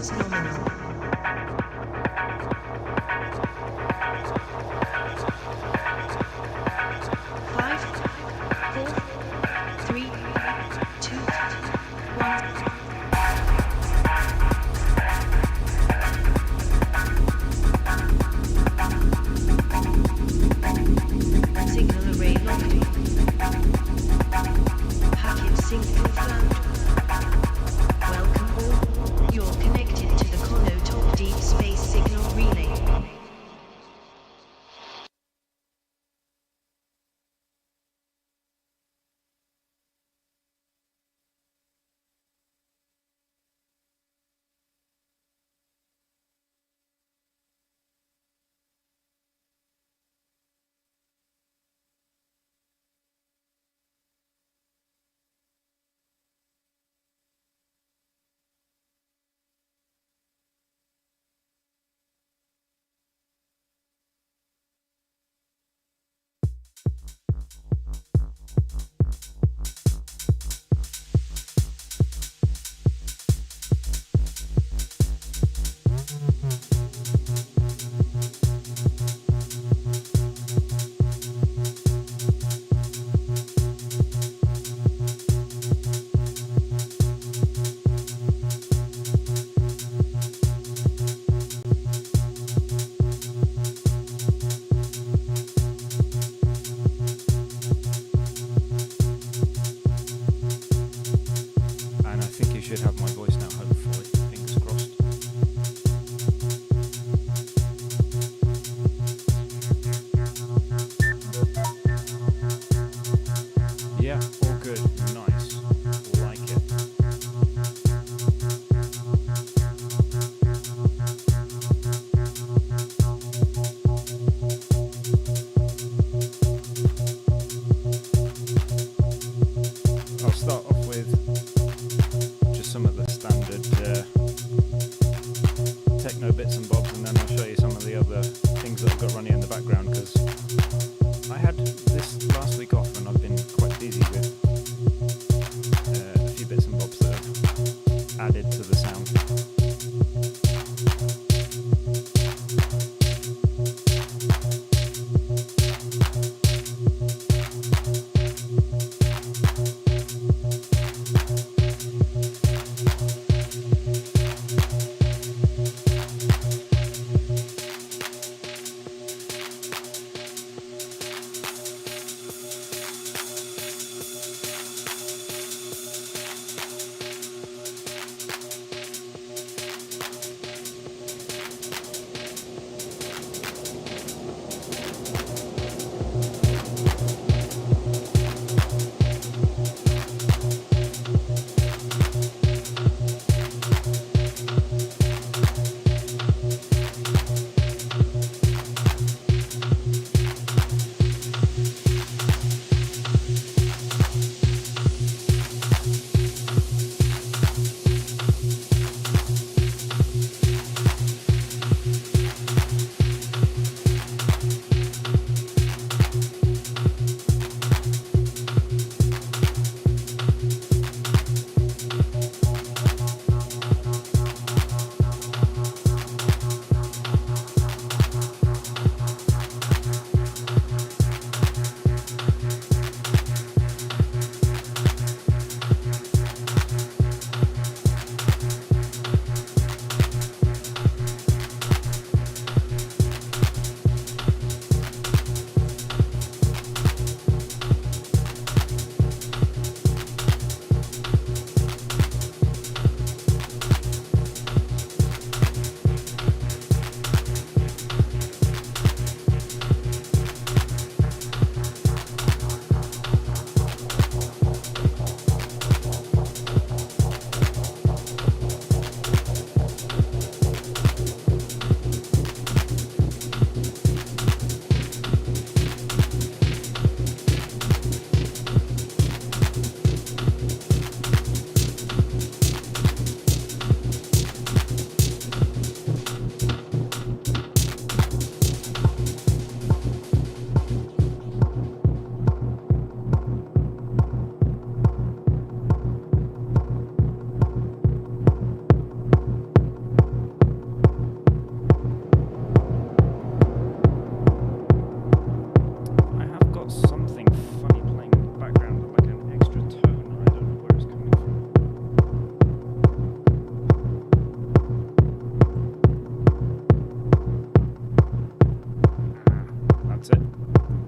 Signals nominal. 5, 4, 3, 2, 1. Signal array locked. Packet sync confirmed. Welcome all. You're connected to the Konotop Deep Space Signal Relay. Should have my voice now, hopefully. Fingers crossed. Yeah, all good. Nice. Like it. I'll start off with some of the standard techno bits and bobs, and then I'll show you some of the other things that I've got running in the background, because I had this last week off and I've been quite busy with a few bits and bobs that have added to the sound.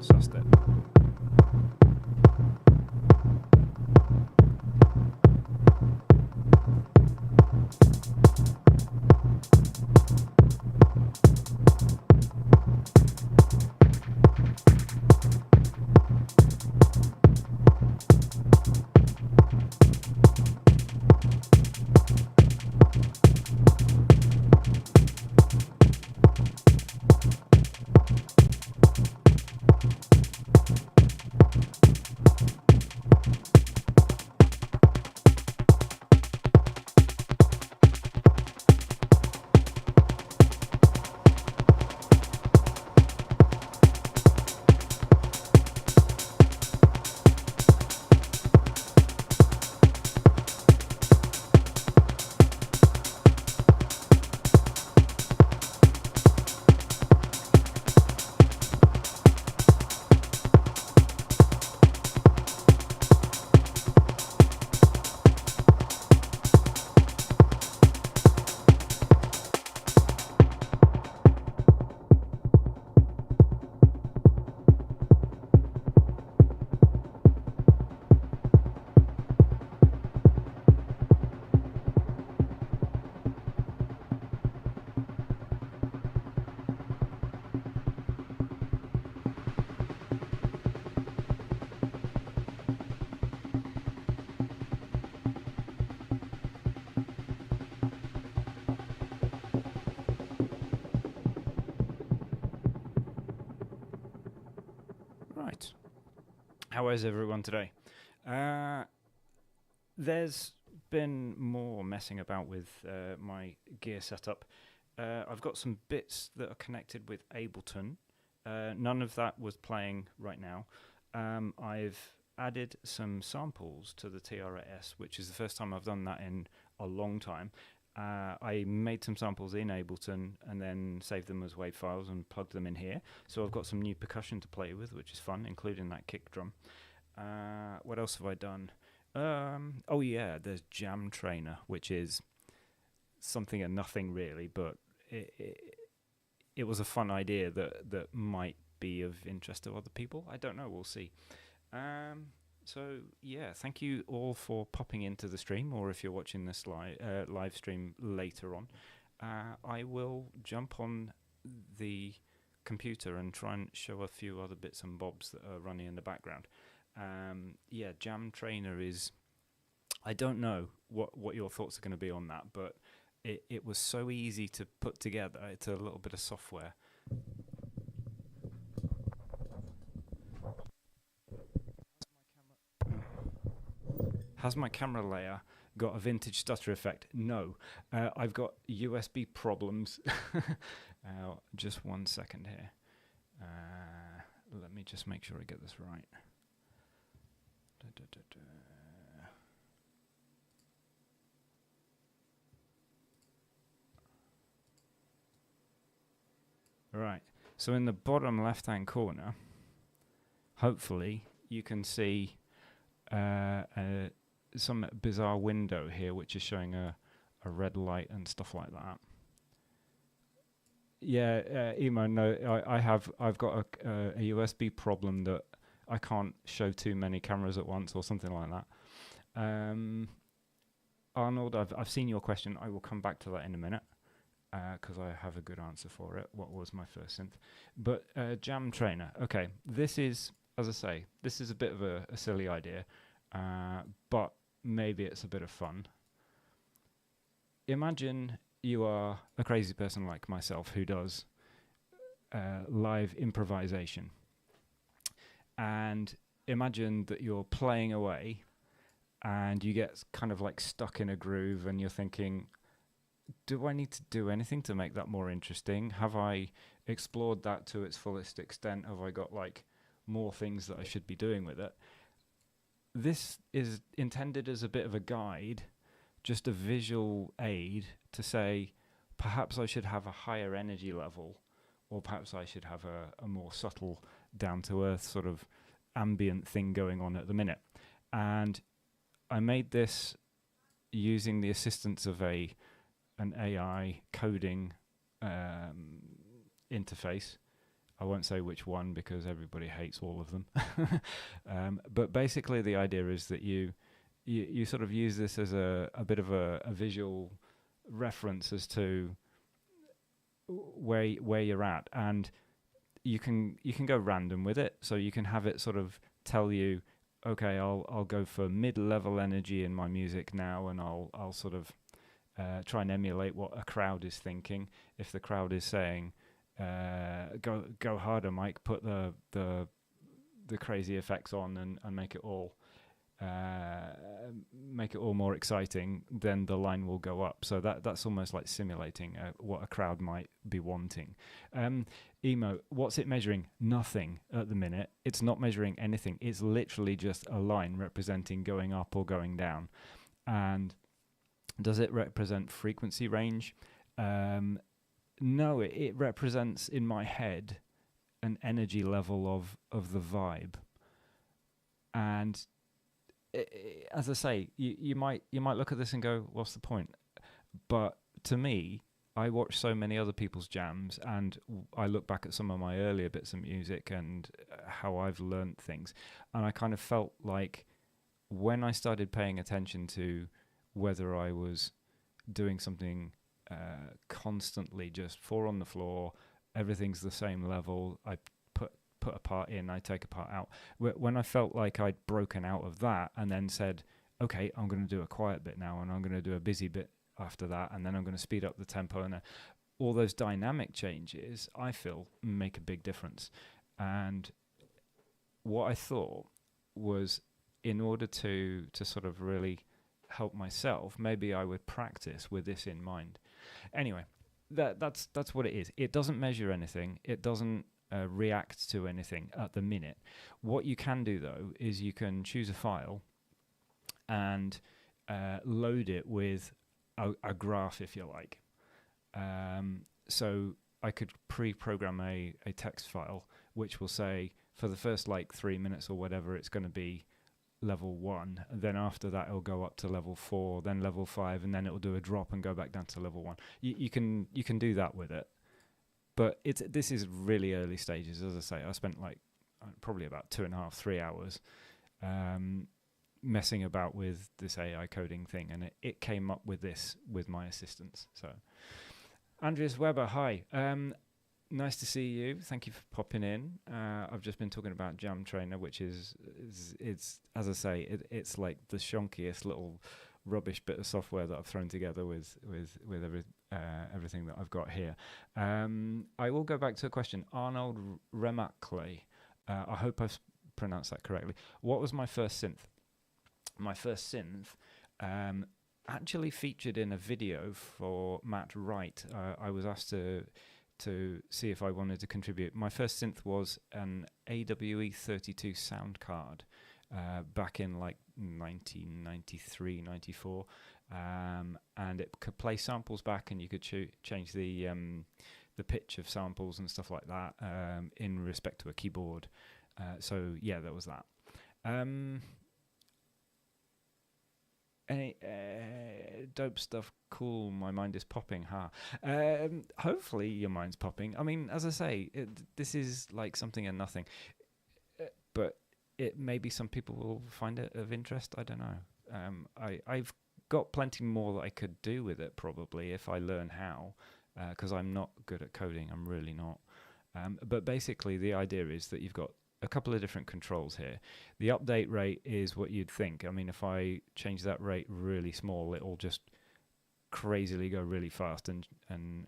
sussed it. Right. How is everyone today? There's been more messing about with my gear setup. I've got some bits that are connected with Ableton. None of that was playing right now. I've added some samples to the TRS, which is the first time I've done that in a long time. I made some samples in Ableton and then saved them as WAV files and plugged them in here. So I've got some new percussion to play with, which is fun, including that kick drum. What else have I done? Oh yeah, there's JamTrainer, which is something and nothing really, but it was a fun idea that might be of interest to other people. I don't know, we'll see. So yeah, thank you all for popping into the stream, or if you're watching this live stream later on. I will jump on the computer and try and show a few other bits and bobs that are running in the background. Yeah, JamTrainer is, I don't know what your thoughts are going to be on that, but it was so easy to put together. It's a little bit of software. Has my camera layer got a vintage stutter effect? No. I've got USB problems. Just 1 second here. Let me just make sure I get this right. Right. So in the bottom left-hand corner, hopefully you can see some bizarre window here which is showing a red light and stuff like that. Yeah, Emo, no, I've got a USB problem that I can't show too many cameras at once or something like that. Arnold, I've seen your question. I will come back to that in a minute because I have a good answer for it. What was my first synth? But JamTrainer. Okay, this is, as I say, this is a bit of a silly idea, but maybe it's a bit of fun. Imagine you are a crazy person like myself who does live improvisation. And imagine that you're playing away and you get kind of like stuck in a groove and you're thinking, do I need to do anything to make that more interesting? Have I explored that to its fullest extent? Have I got like more things that I should be doing with it? This is intended as a bit of a guide, just a visual aid to say, perhaps I should have a higher energy level, or perhaps I should have a more subtle, down-to-earth sort of ambient thing going on at the minute. And I made this using the assistance of an AI coding interface. I won't say which one because everybody hates all of them. But basically the idea is that you sort of use this as a bit of a visual reference as to where you're at, and you can go random with it. So you can have it sort of tell you, okay, I'll go for mid-level energy in my music now, and I'll sort of try and emulate what a crowd is thinking. If the crowd is saying, go harder, Mike, put the crazy effects on and make it all more exciting, then the line will go up. So that's almost like simulating what a crowd might be wanting. Emo, what's it measuring? Nothing at the minute. It's not measuring anything. It's literally just a line representing going up or going down. And does it represent frequency range? No, it represents in my head an energy level of the vibe. And as I say, you might look at this and go, what's the point? But to me, I watch so many other people's jams, and I look back at some of my earlier bits of music and how I've learned things, and I kind of felt like when I started paying attention to whether I was doing something constantly just 4 on the floor, everything's the same level, I put a part in, I take a part out. When I felt like I'd broken out of that and then said, okay, I'm going to do a quiet bit now, and I'm going to do a busy bit after that, and then I'm going to speed up the tempo, and all those dynamic changes, I feel, make a big difference. And what I thought was, in order to sort of really help myself, maybe I would practice with this in mind. Anyway, that's what it is. It doesn't measure anything. It doesn't react to anything at the minute. What you can do, though, is you can choose a file and load it with a graph, if you like. So I could pre-program a text file which will say, for the first 3 minutes or whatever, it's going to be level 1, and then after that it'll go up to level 4, then level 5, and then it'll do a drop and go back down to level 1. You can do that with it. But this is really early stages. As I say, I spent probably about 2.5, 3 hours messing about with this AI coding thing, and it came up with this with my assistance. So, Andreas Weber, hi. Nice to see you. Thank you for popping in. I've just been talking about JamTrainer, which is it's as I say, it's like the shonkiest little rubbish bit of software that I've thrown together with everything that I've got here. I will go back to a question. Arnold Remakle. I hope I've pronounced that correctly. What was my first synth? My first synth actually featured in a video for Matt Wright. I was asked to see if I wanted to contribute. My first synth was an AWE 32 sound card back in 1993, 94, and it could play samples back, and you could change the pitch of samples and stuff like that in respect to a keyboard. So yeah, that was that. Any dope stuff, cool, my mind is popping, hopefully your mind's popping. I mean, as I say, this is like something and nothing, but it maybe some people will find it of interest, I don't know. I've got plenty more that I could do with it probably if I learn how, because I'm not good at coding, I'm really not. But basically the idea is that you've got a couple of different controls here. The update rate is what you'd think. I mean, if I change that rate really small, it'll just crazily go really fast and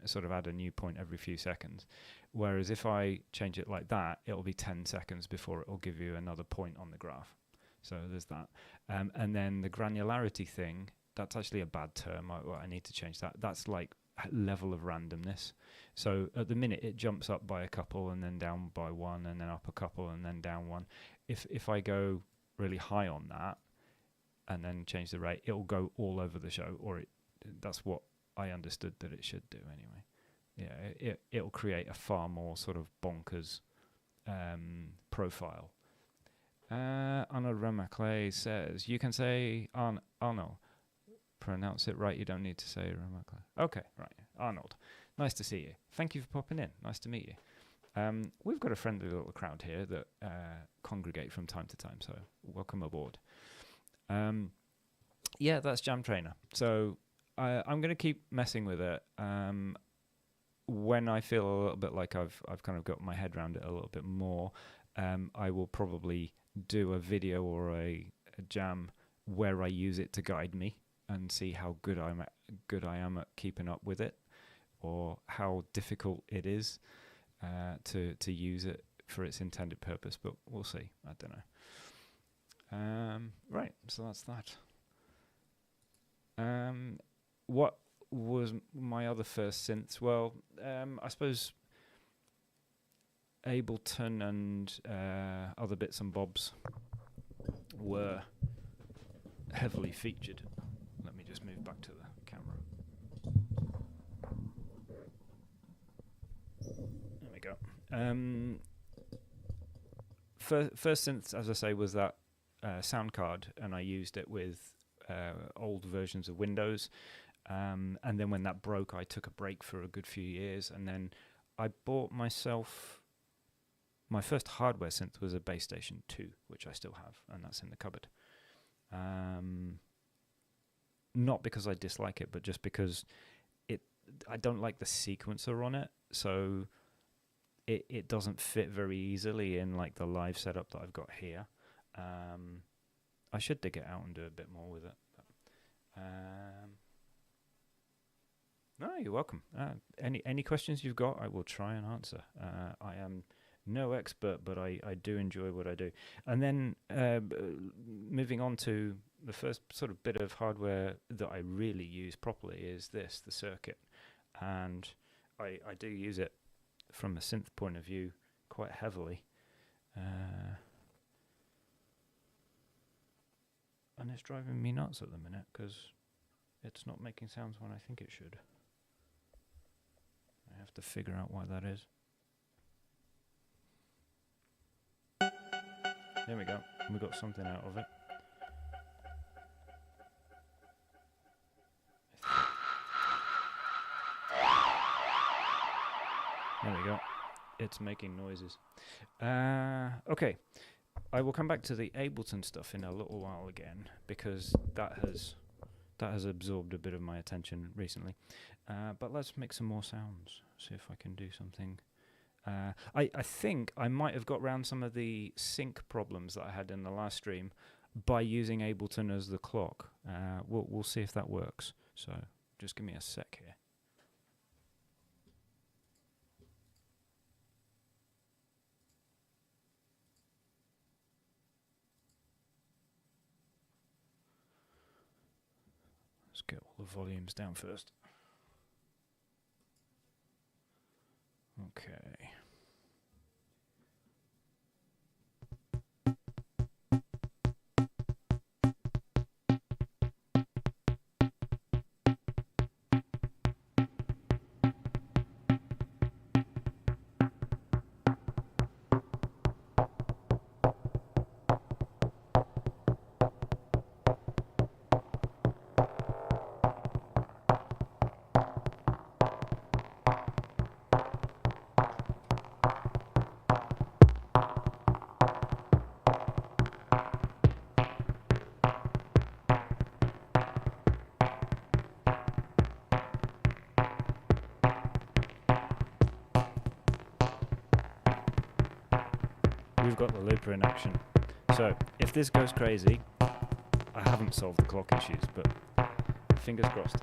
sort of add a new point every few seconds. Whereas if I change it like that, it'll be 10 seconds before it'll give you another point on the graph. So there's that. And then the granularity thing, that's actually a bad term. I need to change that. That's like level of randomness. So at the minute it jumps up by a couple and then down by one and then up a couple and then down one. If I go really high on that and then change the rate, it'll go all over the show, or that's what I understood that it should do anyway. Yeah, it'll create a far more sort of bonkers profile. Arnold Remakle says, you can say Arnold. Pronounce it right, you don't need to say Remakle. Okay, right. Arnold, nice to see you. Thank you for popping in. Nice to meet you. We've got a friendly little crowd here that congregate from time to time, so welcome aboard. Yeah, that's JamTrainer. So I'm going to keep messing with it. When I feel a little bit like I've kind of got my head around it a little bit more, I will probably do a video or a jam where I use it to guide me and see how good I am at keeping up with it, or how difficult it is to use it for its intended purpose. But we'll see. I don't know. Right, so that's that. What was my other first synths? Well, I suppose Ableton and other bits and bobs were heavily featured. Let me just move back to the camera. There we go. First synth, as I say, was that sound card, and I used it with old versions of Windows. And then when that broke, I took a break for a good few years, and then I bought myself... My first hardware synth was a Bass Station 2, which I still have, and that's in the cupboard. Not because I dislike it, but just because I don't like the sequencer on it, so it doesn't fit very easily in like the live setup that I've got here. I should dig it out and do a bit more with it. But, no, you're welcome. Any questions you've got, I will try and answer. I am no expert, but I do enjoy what I do. And then moving on to the first sort of bit of hardware that I really use properly is the circuit. And I do use it from a synth point of view quite heavily. And it's driving me nuts at the minute because it's not making sounds when I think it should. I have to figure out why that is. There we go. We got something out of it. There we go. It's making noises. Okay. I will come back to the Ableton stuff in a little while again, because that has absorbed a bit of my attention recently. But let's make some more sounds. See if I can do something. I think I might have got around some of the sync problems that I had in the last stream by using Ableton as the clock. We'll see if that works. So just give me a sec here. Let's get all the volumes down first. Okay. We've got the looper in action. So if this goes crazy, I haven't solved the clock issues, but fingers crossed.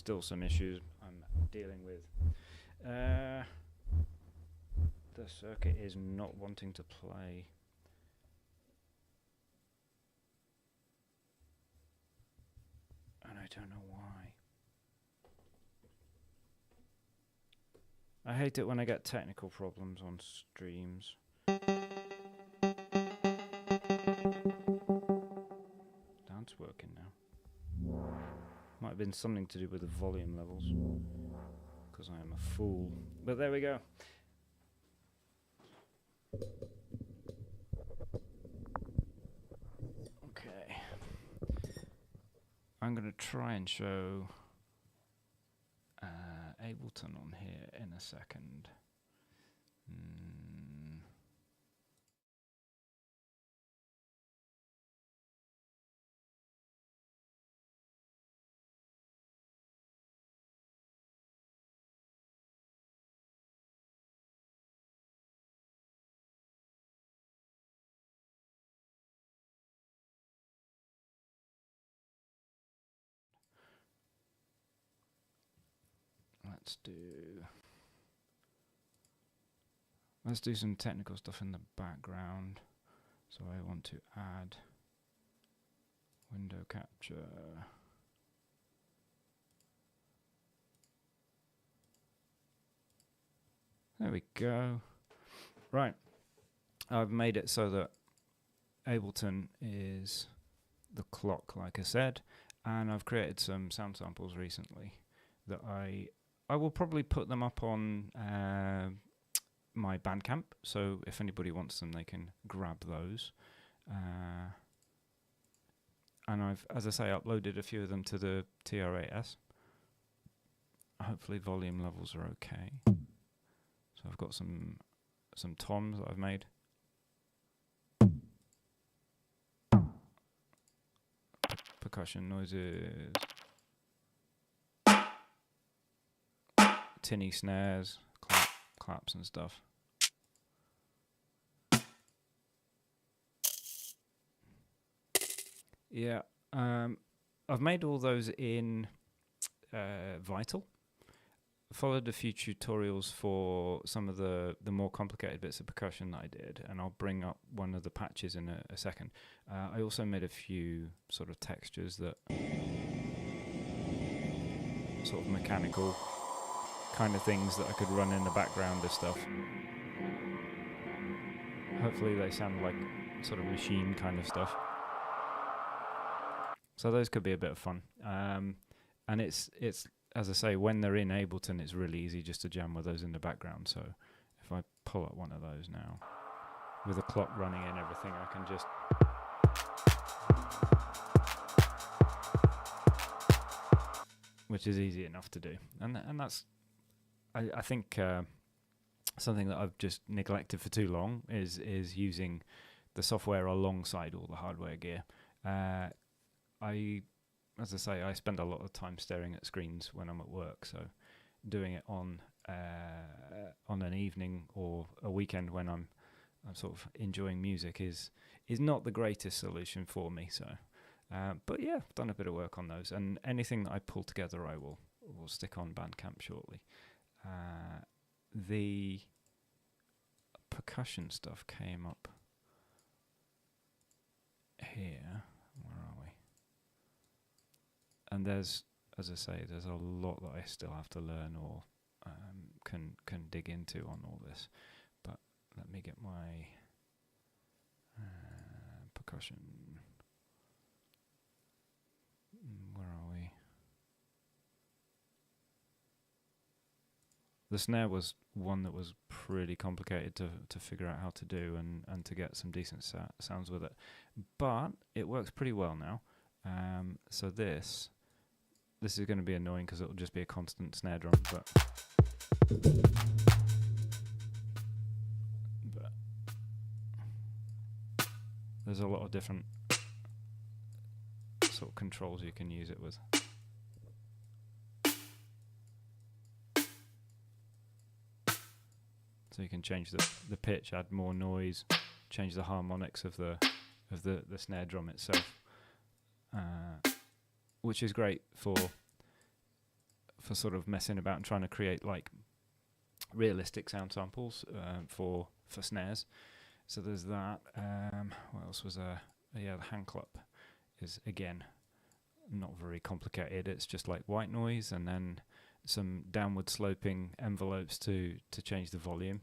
still some issues I'm dealing with. The circuit is not wanting to play. And I don't know why. I hate it when I get technical problems on streams. That's working now. Might have been something to do with the volume levels, because I am a fool. But there we go. Okay. I'm going to try and show Ableton on here in a second. Let's do some technical stuff in the background. So I want to add window capture. There we go. Right. I've made it so that Ableton is the clock, like I said, and I've created some sound samples recently that I will probably put them up on my Bandcamp, so if anybody wants them, they can grab those. And I've, as I say, uploaded a few of them to the TR8S. Hopefully volume levels are okay. So I've got some toms that I've made. Percussion noises. Tinny snares, claps and stuff. Yeah, I've made all those in Vital. Followed a few tutorials for some of the more complicated bits of percussion that I did, and I'll bring up one of the patches in a second. I also made a few sort of textures that sort of mechanical kind of things that I could run in the background of stuff. Hopefully they sound like sort of machine kind of stuff. So those could be a bit of fun. And it's as I say, when they're in Ableton, it's really easy just to jam with those in the background. So if I pull up one of those now, with the clock running and everything, I can just... which is easy enough to do. And that's, I think, something that I've just neglected for too long is using the software alongside all the hardware gear. As I say, I spend a lot of time staring at screens when I'm at work, so doing it on an evening or a weekend when I'm sort of enjoying music is not the greatest solution for me. So, but yeah, I've done a bit of work on those, and anything that I pull together, I will stick on Bandcamp shortly. The percussion stuff came up here. Where are we? And there's, as I say, there's a lot that I still have to learn or can dig into on all this. But let me get my percussion. Where are we? The snare was one that was pretty complicated to figure out how to do and to get some decent sounds with it. But it works pretty well now. So this is going to be annoying because it'll just be a constant snare drum, but there's a lot of different sort of controls you can use it with. So you can change the pitch, add more noise, change the harmonics of the snare drum itself. Which is great for sort of messing about and trying to create like realistic sound samples for snares. So there's that. What else was there? Yeah, the hand clap is again not very complicated. It's just like white noise and then some downward sloping envelopes to change the volume.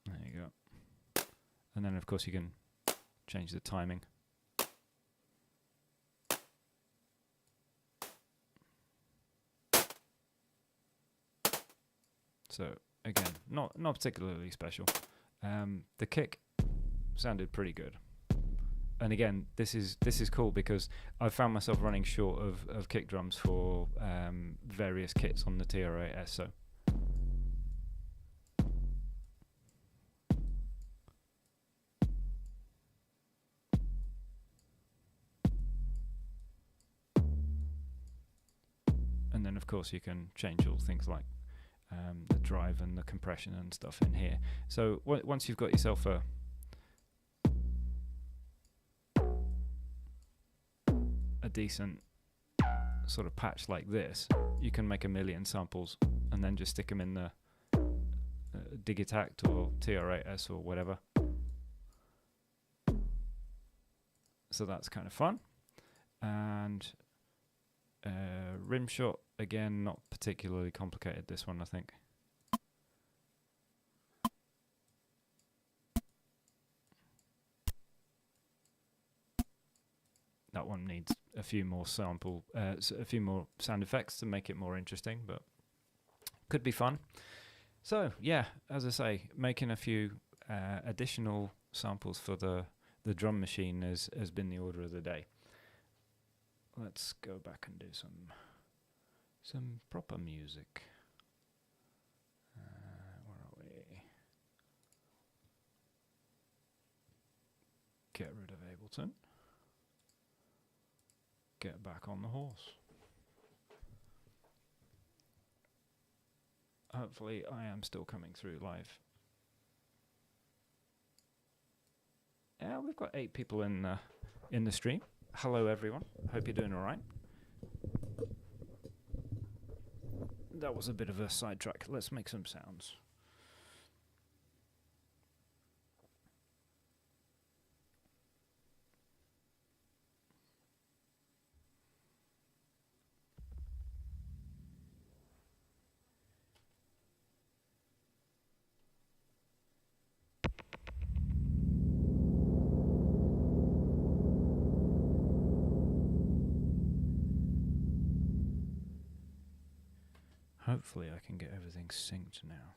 There you go. And then of course you can change the timing. So again, not particularly special. The kick sounded pretty good. And again, this is cool because I found myself running short of kick drums for various kits on the TR-8S. So and then of course you can change all things like the drive and the compression and stuff in here. So once you've got yourself a decent sort of patch like this, you can make a million samples and then just stick them in the Digitact or TR-8S or whatever. So that's kind of fun. And rim shot, again, not particularly complicated, this one, I think. That one needs a few more a few more sound effects to make it more interesting, but could be fun. So yeah, as I say, making a few additional samples for the drum machine has been the order of the day. Let's go back and do some proper music. Where are we? Get rid of Ableton. Get back on the horse. Hopefully I am still coming through live. Yeah, we've got 8 people in the stream. Hello everyone, hope you're doing alright. That was a bit of a sidetrack. Let's make some sounds. Hopefully I can get everything synced now.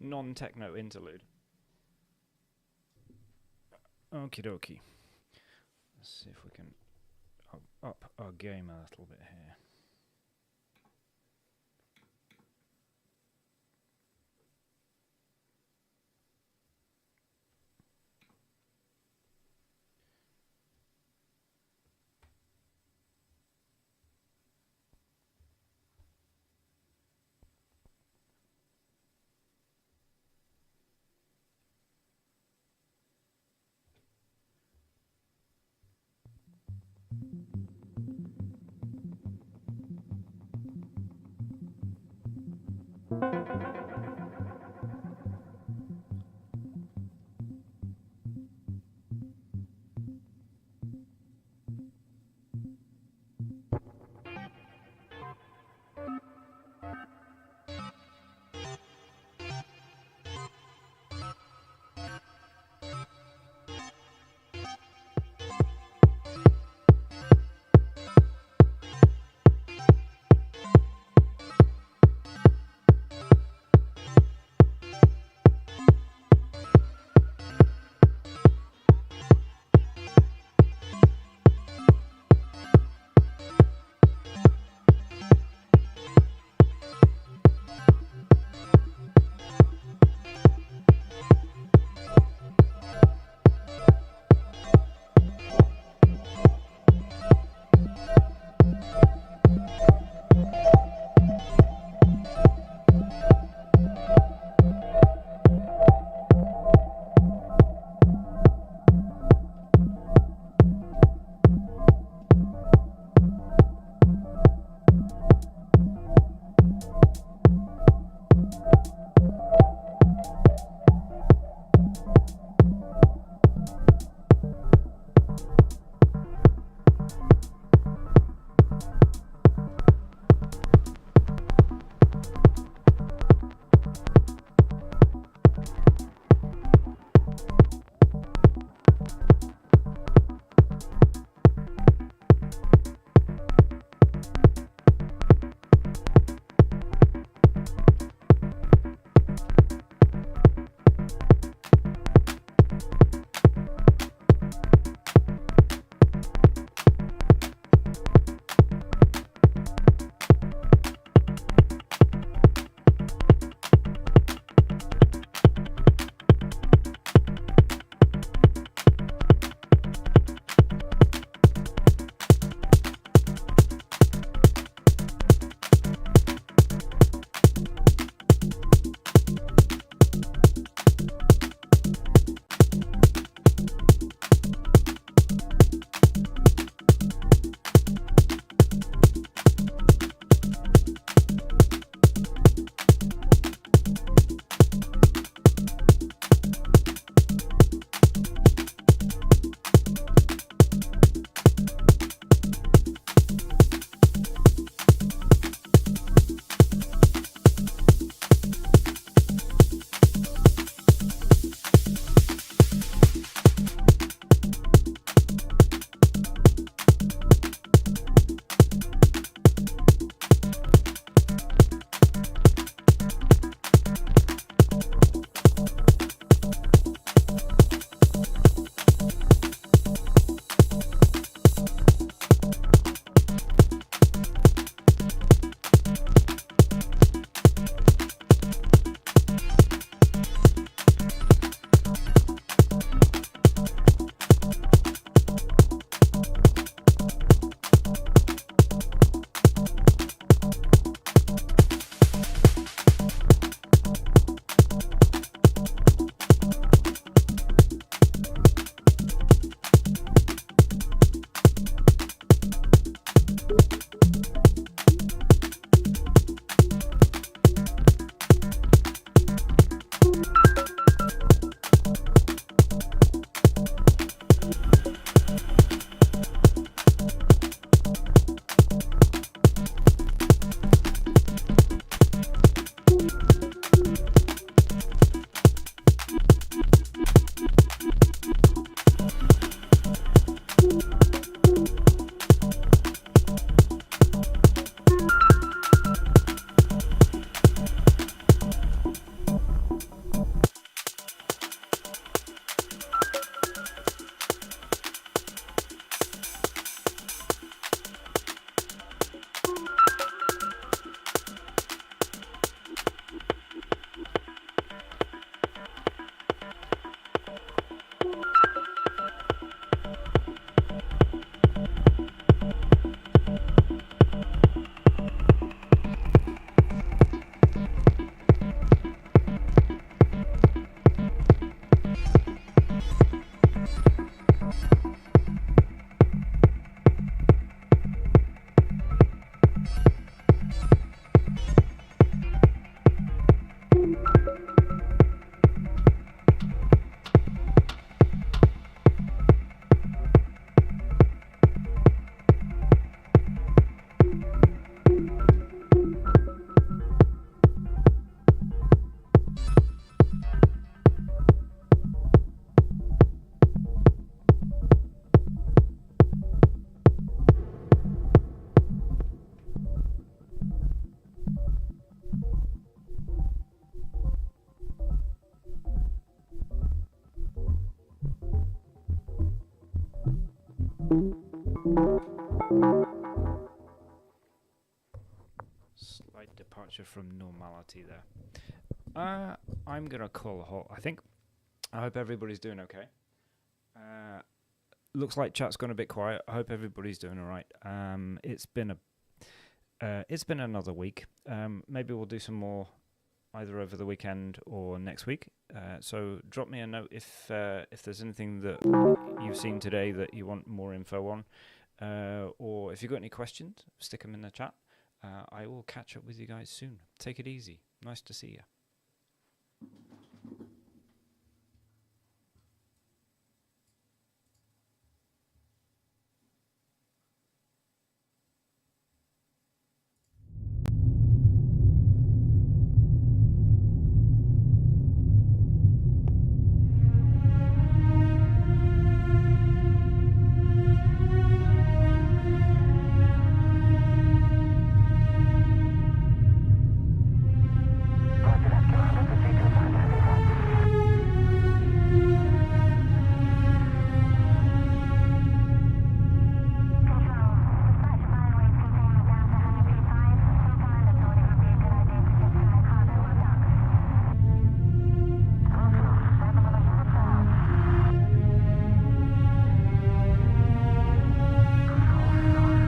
Non-techno interlude. Okie dokie. Let's see if we can up our game a little bit here. Slight departure from normality there. I'm gonna call a halt, I think. I hope everybody's doing okay. Looks like chat's gone a bit quiet. I hope everybody's doing all right. It's been another week. Maybe we'll do some more either over the weekend or next week. So drop me a note if there's anything that you've seen today that you want more info on, or if you've got any questions, stick them in the chat. I will catch up with you guys soon. Take it easy. Nice to see you.